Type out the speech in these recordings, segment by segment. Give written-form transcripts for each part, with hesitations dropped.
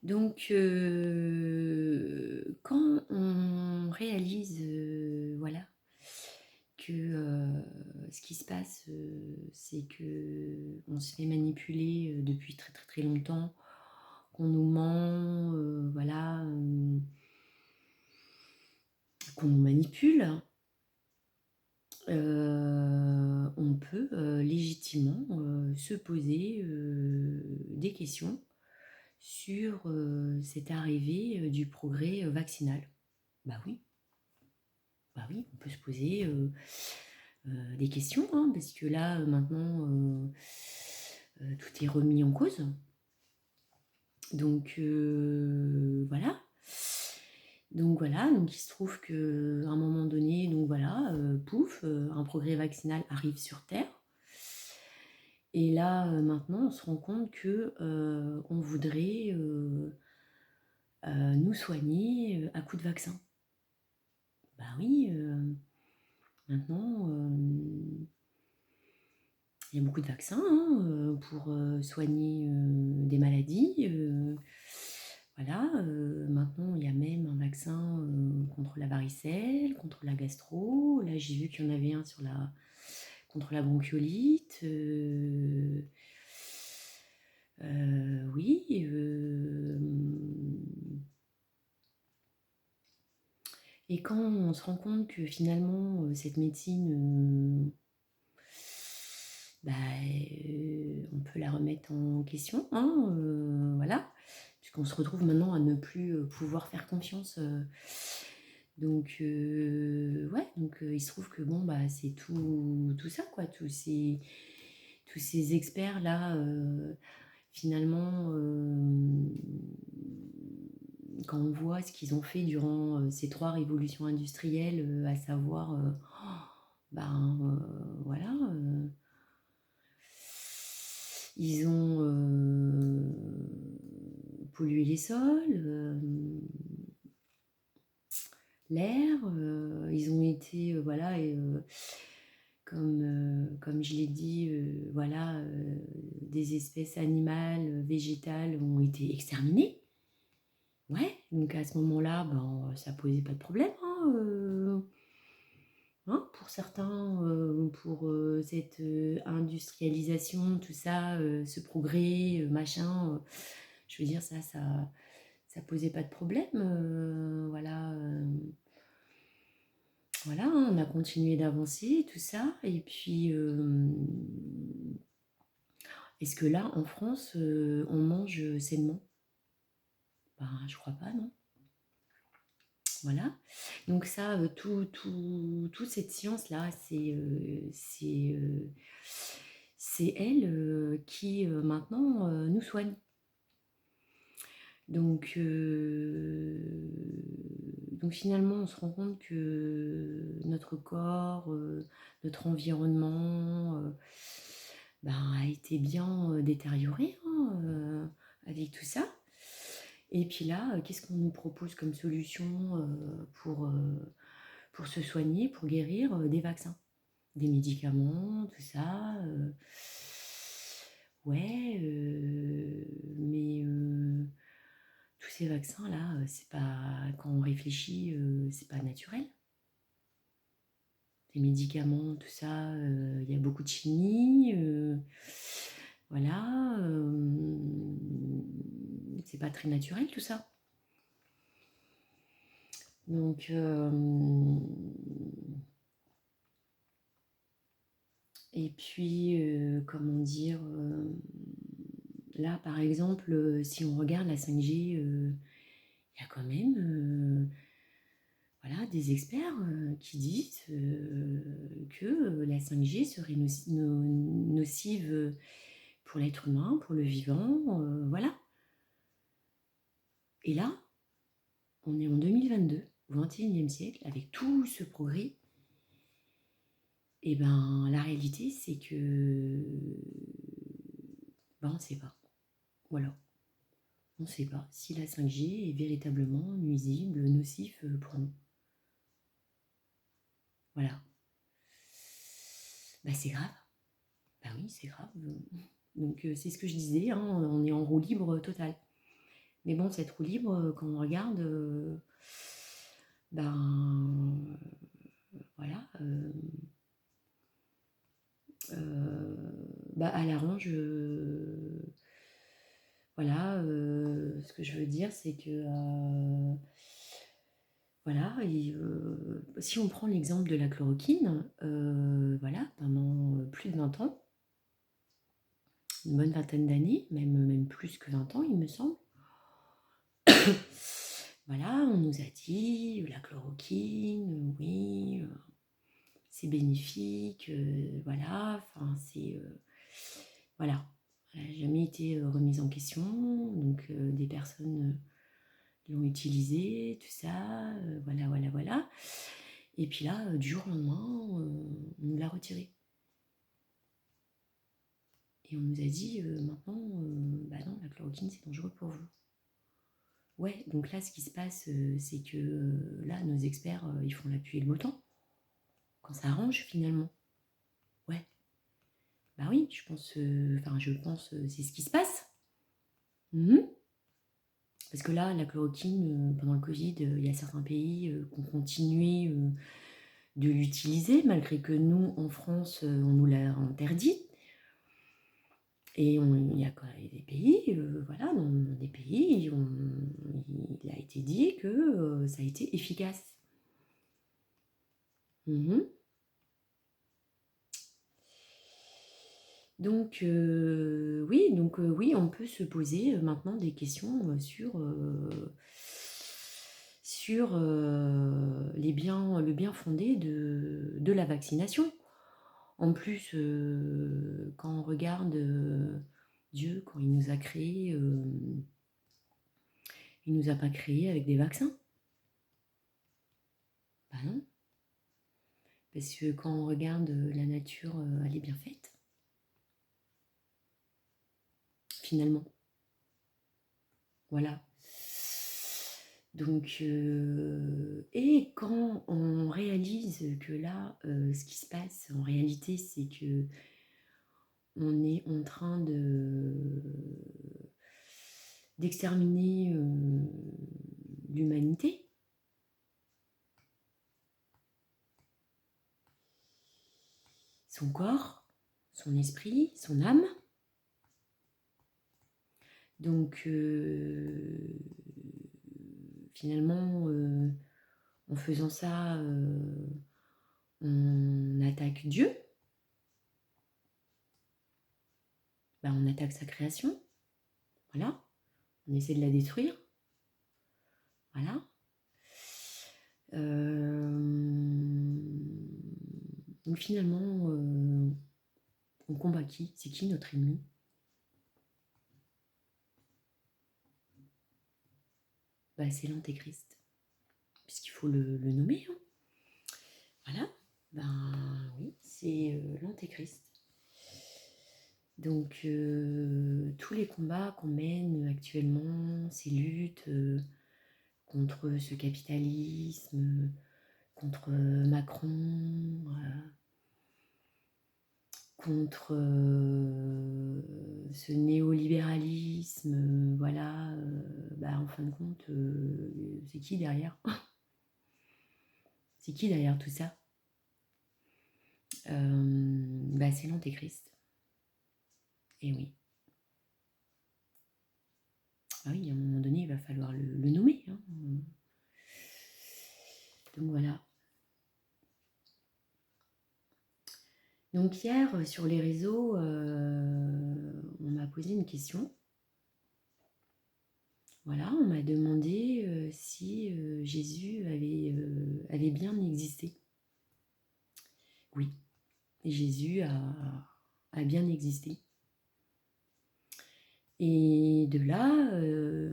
Donc, quand on réalise, voilà, que ce qui se passe, c'est que on se fait manipuler depuis très très très longtemps, qu'on nous ment, voilà, qu'on nous manipule, on peut légitimement se poser des questions sur cette arrivée du progrès vaccinal. Bah oui, bah oui, on peut se poser des questions, hein, parce que là, maintenant, tout est remis en cause. Donc, voilà. Donc voilà, donc il se trouve qu'à un moment donné, donc voilà, pouf, un progrès vaccinal arrive sur Terre. Et là, maintenant, on se rend compte que on voudrait nous soigner à coups de vaccin. Bah oui, maintenant, il y a beaucoup de vaccins hein, pour soigner des maladies. Voilà, maintenant il y a même un vaccin contre la varicelle, contre la gastro. Là, j'ai vu qu'il y en avait un contre la bronchiolite. Oui. Et quand on se rend compte que finalement, cette médecine, bah, on peut la remettre en question, hein, voilà, puisqu'on se retrouve maintenant à ne plus pouvoir faire confiance. Donc, ouais, donc il se trouve que bon, bah, c'est tout ça, quoi, tous ces experts-là, finalement, quand on voit ce qu'ils ont fait durant ces 3 révolutions industrielles, à savoir, ben, voilà, ils ont pollué les sols, l'air, ils ont été, voilà, et, comme je l'ai dit, voilà, des espèces animales, végétales ont été exterminées. Ouais, donc à ce moment-là, ben, ça posait pas de problème, hein, pour certains, pour cette industrialisation, tout ça, ce progrès, machin, je veux dire, ça posait pas de problème, voilà, voilà, hein, on a continué d'avancer, tout ça, et puis, est-ce que là, en France, on mange sainement? Ben, je crois pas, non? Voilà. Donc ça, toute cette science-là, c'est elle qui maintenant nous soigne. Donc, finalement, on se rend compte que notre corps, notre environnement ben, a été bien détérioré hein, avec tout ça. Et puis là, qu'est-ce qu'on nous propose comme solution pour se soigner, pour guérir? Des vaccins, des médicaments, tout ça. Ouais, mais tous ces vaccins-là, c'est pas, quand on réfléchit, c'est pas naturel. Les médicaments, tout ça, il y a beaucoup de chimie. Voilà, c'est pas très naturel tout ça. Donc, et puis, comment dire, là par exemple, si on regarde la 5G, il y a quand même voilà, des experts qui disent que la 5G serait nocive pour l'être humain, pour le vivant, voilà. Et là, on est en 2022, au XXIe siècle, avec tout ce progrès. Et ben, la réalité, c'est que ben, on ne sait pas. Voilà. On ne sait pas si la 5G est véritablement nuisible, nocif pour nous. Voilà. Bah, c'est grave. Bah oui, c'est grave. Donc c'est ce que je disais, hein, on est en roue libre totale. Mais bon, cette roue libre, quand on regarde, ben voilà, bah, elle arrange, voilà, ce que je veux dire, c'est que, voilà, et si on prend l'exemple de la chloroquine, voilà, pendant plus de 20 ans, une bonne vingtaine d'années, même plus que 20 ans, il me semble. Voilà, on nous a dit, la chloroquine, oui, c'est bénéfique, voilà, enfin, c'est, voilà, elle n'a jamais été remise en question, donc des personnes l'ont utilisée, tout ça, voilà, voilà, voilà. Et puis là, du jour au lendemain, on nous l'a retirée. Et on nous a dit, maintenant, bah non, la chloroquine, c'est dangereux pour vous. Ouais, donc là, ce qui se passe, c'est que là, nos experts, ils font la pluie et le beau temps, quand ça arrange finalement. Ouais, bah oui, je pense, c'est ce qui se passe. Parce que là, la chloroquine, pendant le Covid, il y a certains pays qui ont continué de l'utiliser, malgré que nous, en France, on nous l'a interdit. Et il y a quand même des pays, voilà, dans des pays, il a été dit que ça a été efficace. Donc, oui, on peut se poser maintenant des questions sur le bien fondé de la vaccination. En plus, quand on regarde Dieu, quand il nous a créés, il ne nous a pas créés avec des vaccins. Bah non. Parce que quand on regarde la nature, elle est bien faite. Finalement. Voilà. Donc, et quand on réalise que là, ce qui se passe en réalité, c'est que on est en train d'exterminer l'humanité. Son corps, son esprit, son âme. Donc, finalement, en faisant ça, on attaque Dieu. Ben, on attaque sa création. Voilà. On essaie de la détruire. Voilà. Donc finalement, on combat qui? C'est qui notre ennemi? Bah, c'est l'antéchrist. Puisqu'il faut le nommer. Hein. Voilà. Ben oui, c'est l'antéchrist. Donc tous les combats qu'on mène actuellement, ces luttes contre ce capitalisme, contre Macron, contre ce néolibéralisme, voilà, bah, en fin de compte, c'est qui derrière? C'est qui derrière tout ça? Bah, c'est l'antéchrist. Et oui. Ah oui, à un moment donné, il va falloir le nommer. Hein. Donc voilà. Donc hier, sur les réseaux, on m'a posé une question. Voilà, on m'a demandé si Jésus avait bien existé. Oui, Jésus a bien existé. Et de là,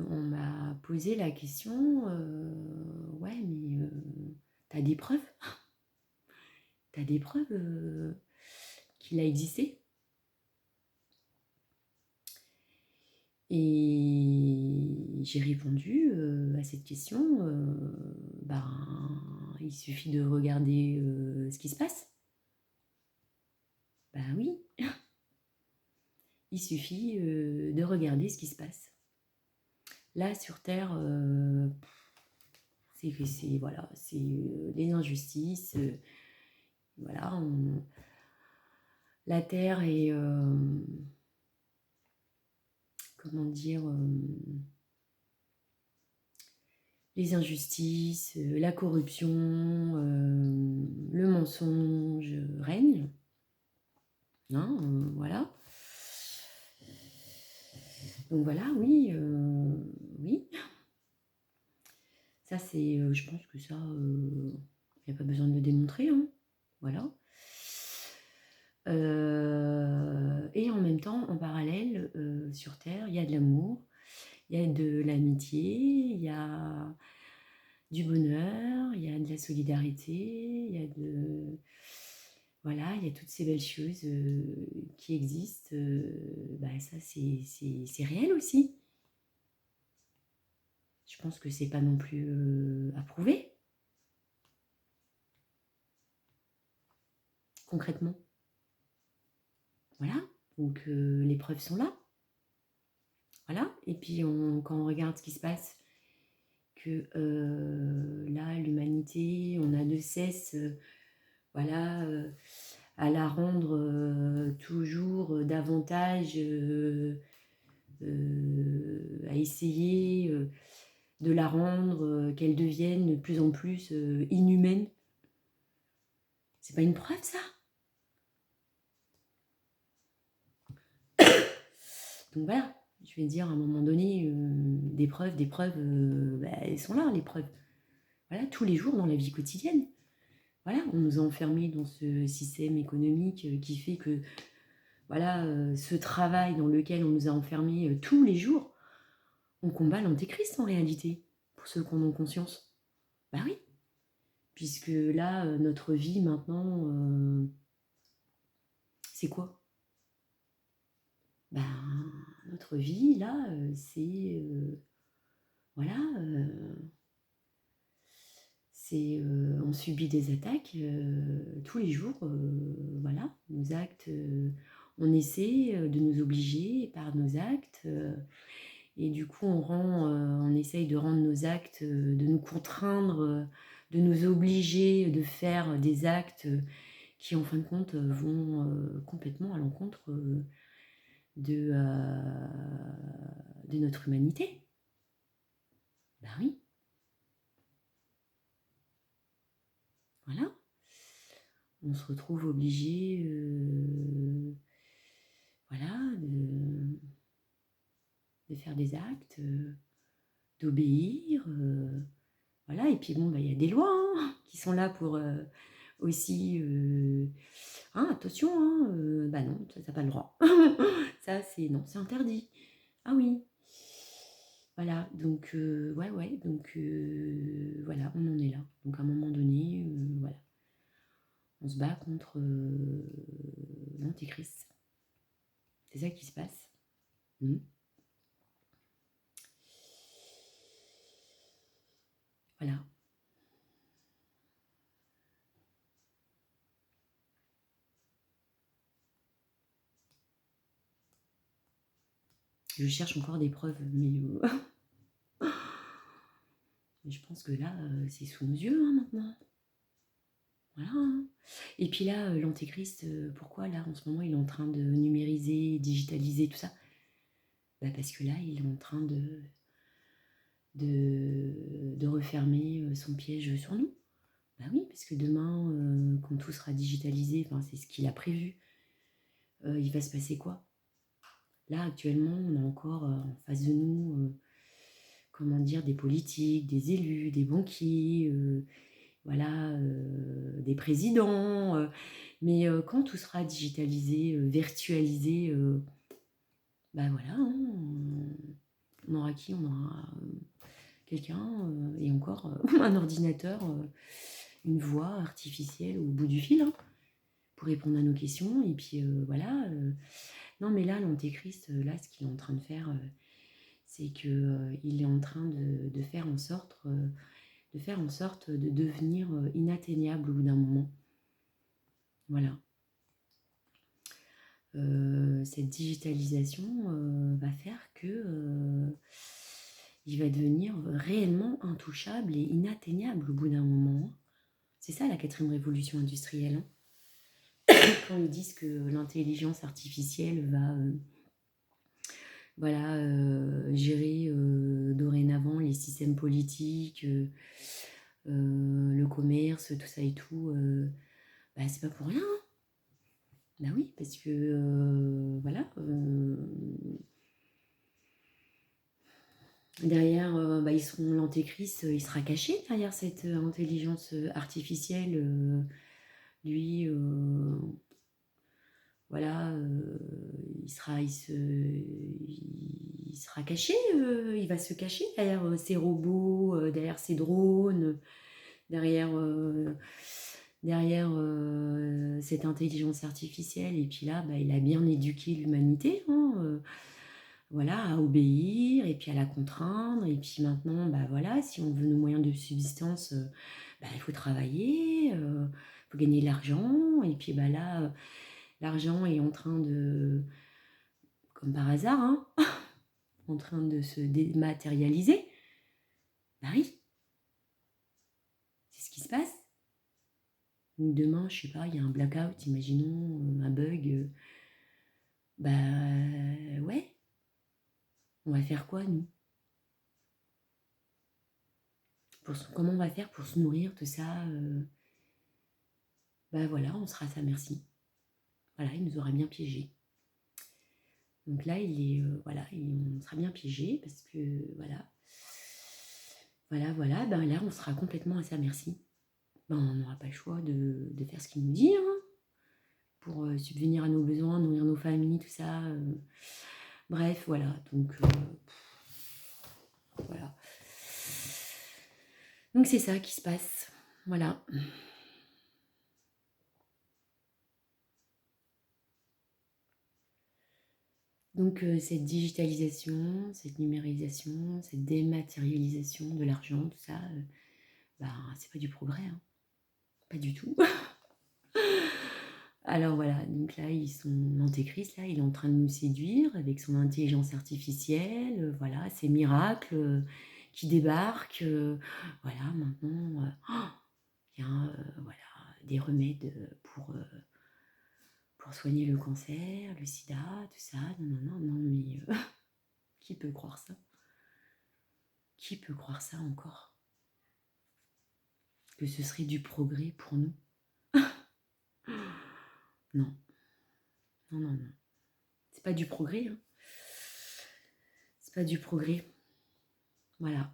on m'a posé la question, ouais, mais t'as des preuves? T'as des preuves qu'il a existé? Et j'ai répondu à cette question, ben, il suffit de regarder ce qui se passe. Ben oui, il suffit de regarder ce qui se passe. Là, sur Terre, c'est voilà, c'est les injustices. Voilà, la Terre est, comment dire, les injustices, la corruption, le mensonge règne. Hein, voilà. Donc voilà, oui, oui. Ça, c'est, je pense que ça, il n'y a pas besoin de le démontrer, hein. Voilà. Et en même temps, en parallèle, sur Terre, il y a de l'amour, il y a de l'amitié, il y a du bonheur, il y a de la solidarité, il y a de... Voilà, il y a toutes ces belles choses qui existent. Bah, ça, c'est réel aussi. Je pense que c'est pas non plus à prouver, concrètement. Voilà, donc les preuves sont là. Voilà, et puis quand on regarde ce qui se passe, que là, l'humanité, on a de cesse, voilà, à la rendre toujours davantage, à essayer de la rendre, qu'elle devienne de plus en plus inhumaine. C'est pas une preuve, ça? Donc voilà, je vais dire à un moment donné, des preuves, bah, elles sont là, les preuves. Voilà, tous les jours dans la vie quotidienne. Voilà, on nous a enfermés dans ce système économique qui fait que, voilà, ce travail dans lequel on nous a enfermés tous les jours, on combat l'antéchrist en réalité, pour ceux qui en ont conscience. Bah oui, puisque là, notre vie maintenant, c'est quoi? Ben, notre vie, là, c'est... voilà, c'est... on subit des attaques tous les jours, voilà, nos actes... on essaie de nous obliger par nos actes, et du coup on essaye de rendre nos actes, de nous contraindre, de nous obliger de faire des actes qui en fin de compte vont complètement à l'encontre de notre humanité. Ben oui, voilà. On se retrouve obligé voilà, de faire des actes, d'obéir, voilà. Et puis bon, bah, y a des lois hein, qui sont là pour aussi... hein, attention, hein, bah non, ça t'as pas le droit. Ça, c'est... non, c'est interdit. Ah oui. Voilà, donc ouais, donc voilà, on en est là. Donc à un moment donné, voilà, on se bat contre l'antéchrist. C'est ça qui se passe. Mmh. Voilà. Je cherche encore des preuves, mais je pense que là, c'est sous nos yeux hein, maintenant. Voilà. Hein. Et puis là, l'antéchrist, pourquoi là, en ce moment, il est en train de numériser, digitaliser tout ça? Bah, parce que là, il est en train de refermer son piège sur nous. Bah oui, parce que demain, quand tout sera digitalisé, enfin, c'est ce qu'il a prévu, il va se passer quoi? Là, actuellement, on a encore en face de nous, comment dire, des politiques, des élus, des banquiers, voilà, des présidents. Mais quand tout sera digitalisé, virtualisé, bah voilà, hein, on aura qui? On aura quelqu'un, et encore un ordinateur, une voix artificielle au bout du fil, hein, pour répondre à nos questions. Et puis voilà. Non, mais là, l'antéchrist, là, ce qu'il est en train de faire, c'est qu'il est en train de faire en sorte, de devenir inatteignable au bout d'un moment. Voilà. Cette digitalisation va faire que il va devenir réellement intouchable et inatteignable au bout d'un moment, hein. C'est ça la 4e révolution industrielle, hein. Quand ils disent que l'intelligence artificielle va voilà, gérer dorénavant les systèmes politiques, le commerce, tout ça et tout, bah, c'est pas pour rien, hein. Bah oui, parce que voilà, derrière, bah, ils seront l'antéchrist, il sera caché derrière cette intelligence artificielle, lui, voilà, il sera caché, il va se cacher derrière ces robots, derrière ces drones, derrière, cette intelligence artificielle. Et puis là, bah, il a bien éduqué l'humanité, hein, voilà, à obéir et puis à la contraindre. Et puis maintenant, bah voilà, si on veut nos moyens de subsistance, bah, il faut travailler, il faut gagner de l'argent. Et puis bah là, l'argent est en train de, comme par hasard, hein, en train de se dématérialiser. Bah oui, c'est ce qui se passe. Donc demain, je sais pas, il y a un blackout, imaginons, un bug. Bah ouais, on va faire quoi, nous? Comment on va faire pour se nourrir, tout ça Bah voilà, on sera à sa merci. Voilà, il nous aura bien piégés. Donc là, voilà, on sera bien piégés parce que voilà, ben là, on sera complètement à sa merci. Ben, on n'aura pas le choix de faire ce qu'il nous dit, hein, pour subvenir à nos besoins, nourrir nos familles, tout ça. Bref, voilà, donc voilà. Donc c'est ça qui se passe, voilà. Donc cette digitalisation, cette numérisation, cette dématérialisation de l'argent, tout ça, ben, c'est pas du progrès, hein. Pas du tout. Alors voilà, donc là, l'antéchrist, là, il est en train de nous séduire avec son intelligence artificielle, voilà, ses miracles qui débarquent. Voilà, maintenant, il y a voilà, des remèdes pour soigner le cancer, le sida, tout ça. Non, mais qui peut croire ça? Qui peut croire ça encore? Que ce serait du progrès pour nous? Non, non. C'est pas du progrès, hein. C'est pas du progrès. Voilà.